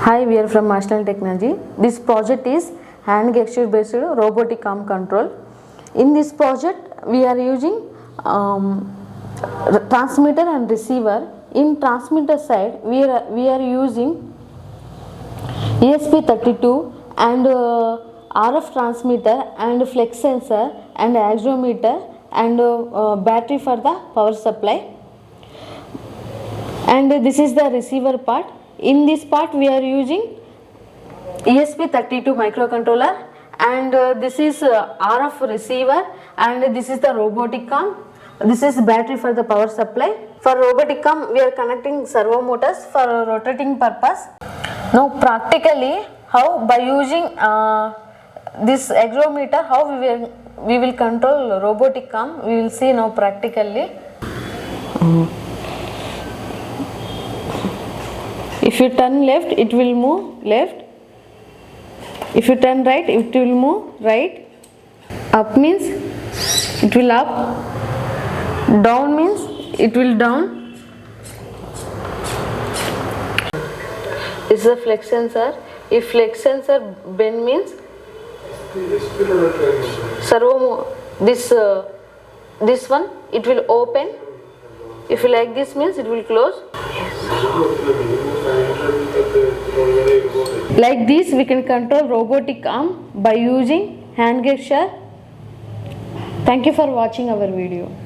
Hi, we are from Aislyn Technology. This project is hand gesture based robotic arm control. In this project, we are using transmitter and receiver. In transmitter side, we are using ESP32 and RF transmitter and flex sensor and accelerometer and battery for the power supply. And this is the receiver part. In this part we are using ESP32 microcontroller, and this is RF receiver, and this is the robotic arm. This is battery for the power supply. For robotic arm we are connecting servo motors for rotating purpose. Now practically how, by using this accelerometer, how we will control robotic arm, we will see now practically. If you turn left, it will move left. If you turn right, it will move right. Up means it will up. Down means it will down. This is a flex sensor. If flex sensor bend means servo, this one it will open. If you like this means it will close. Like this we can control robotic arm by using hand gesture. Thank you for watching our video.